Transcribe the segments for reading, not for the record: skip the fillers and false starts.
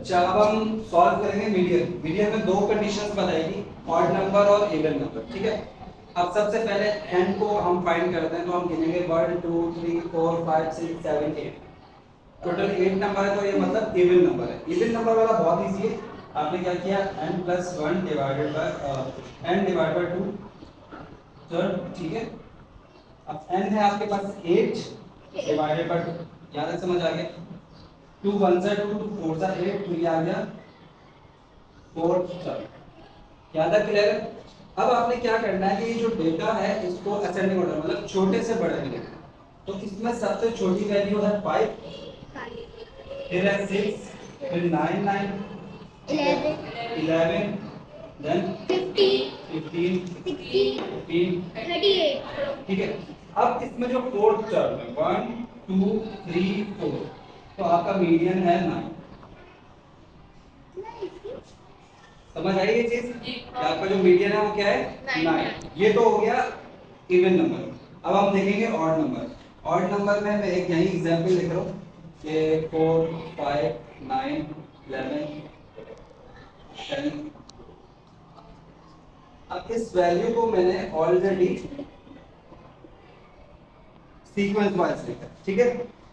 जब हम सॉल्व करेंगे मीडियन, मीडियन में दो कंडीशंस बताएगी, ऑड नंबर और इवन नंबर, ठीक है। अब सबसे पहले n को हम फाइंड करते हैं, तो हम गिनेंगे 1 2 3 4 5 6 7 8, टोटल 8 नंबर है, तो ये मतलब इवन नंबर है। इवन नंबर वाला बहुत इजी है, आपने क्या किया n + 1 divided by n divide by 2, तो ठीक है। अब n है आपके पास 8 डिवाइडेड बाय 2, यहां तक समझ आ गया। 2 1 सा 2 2 4 सा 8, तो ये आ गया 4 7, यहां तक क्लियर है। अब आपने क्या करना है कि ये जो डेटा है इसको असेंडिंग ऑर्डर मतलब छोटे से बड़े में लिखना है। तो इसमें सबसे छोटी वैल्यू है 5, फिर है 6, फिर 9 9, 11, देन 15 15, ठीक है। अब इसमें जो फोर्थ टर्म है 1 2 3 4, तो आपका मीडियन है 9। समझ आई ये चीज कि आपका जो मीडियन है वो क्या है 9। ये तो हो गया इवन नंबर। अब हम देखेंगे ऑड नंबर। ऑड नंबर में मैं एक यही एग्जांपल लिख रहा हूँ कि 4 5 9 11 10। अब इस वैल्यू को मैंने ऑलरेडी सीक्वेंस वाइज लिखा है, ठीक है।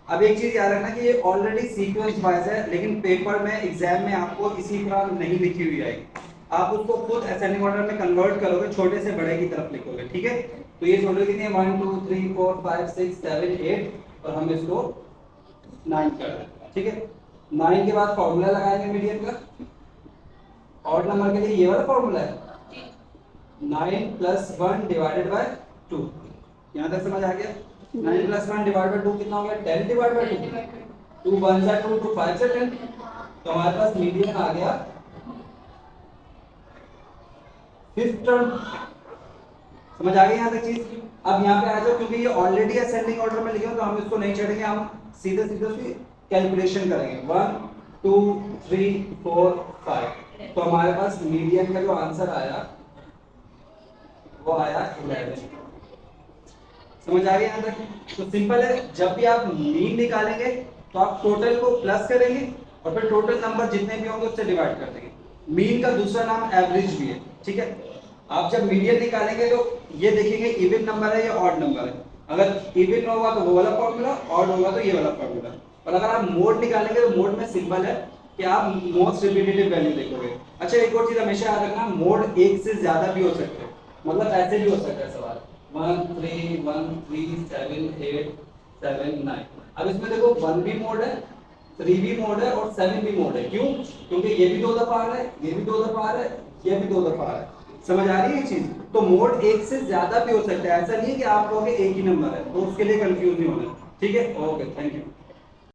अब एक चीज याद रखना कि ये ऑलरेडी सीक्वेंस वाइज है, लेकिन पेपर में एग्जाम में आपको इसी तरह नहीं लिखी हुई आएगी, आप उसको खुद असेंडिंग ऑर्डर में कन्वर्ट करोगे, छोटे से बड़े की तरफ लिखोगे, ठीक है। तो ये टोटल कितनी है 1 2 3 4 5 6 7 8 और हम इसको 9 कर रहे हैं, ठीक है। 9 के बाद फॉर्मूला लगाएंगे मीडियन का। ऑड नंबर के लिए ये वाला फॉर्मूला है 9 + 1 डिवाइडेड बाय 2, यहां तक समझ आ गया। 9 + 1 डिवाइड बाय 2 कितना हो गया 10 डिवाइड बाय 2, 2 1 सा 2 2 5 सा 10, तो हमारे पास मीडियन आ गया फिफ्थ टर्म। समझ आ गई यहां तक चीज। अब यहां पे आ जाओ, क्योंकि ये ऑलरेडी असेंडिंग ऑर्डर में लिखे हो तो हम इसको नहीं छेड़ेंगे, हम सीधे सीधे उसकी कैलकुलेशन करेंगे 1 2 3 4 5, तो हमारे पास मीडियन का जो आंसर आया वो आया 11। समझ आ गया यहां तक। तो सिंपल है, जब भी आप मीन निकालेंगे तो आप टोटल को प्लस करेंगे और फिर टोटल नंबर जितने भी होंगे उससे डिवाइड कर देंगे। मीन का दूसरा नाम एवरेज भी है, ठीक है। आप जब मीडियन निकालेंगे तो ये देखेंगे इवन नंबर है या ऑड नंबर है। अगर इवन होगा तो वो वाला फॉर्मूला, ऑड होगा तो ये वाला फॉर्मूला। और अगर आप मोड निकालेंगे तो मोड में सिंपल है कि आप मोस्ट रिपीटेटिव वैल्यू देखोगे। अच्छा, एक और चीज हमेशा याद रखना, मोड एक से ज्यादा भी हो सकते हैं, मतलब ऐसे भी हो सकता है सवाल 1 3 1 3 7 8 7 9। अब इसमें देखो 1 भी मोड है, 3 भी मोड है और 7 भी मोड है। क्यों? क्योंकि ये भी 2 दफा आ रहा है, ये भी 2 दफा आ रहा है, ये भी 2 दफा आ रहा है। समझ आ रही है ये चीज। तो मोड एक से ज्यादा भी हो सकता है, ऐसा नहीं है कि आप कहोगे एक ही नंबर है, तो उसके लिए कंफ्यूज नहीं होना, ठीक है। Okay, thank you.